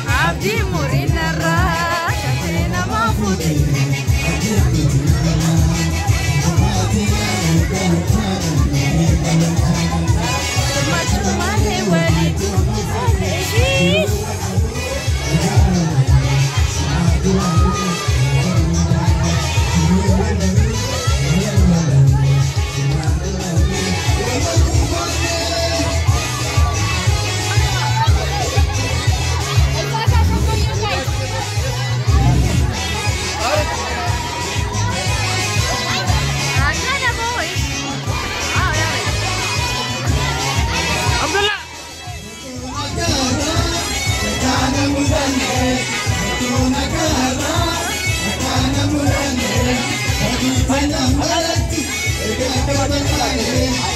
عبدي مورينا الراس عطينا مفوتي ما تشوفها لي وليد ليش Anak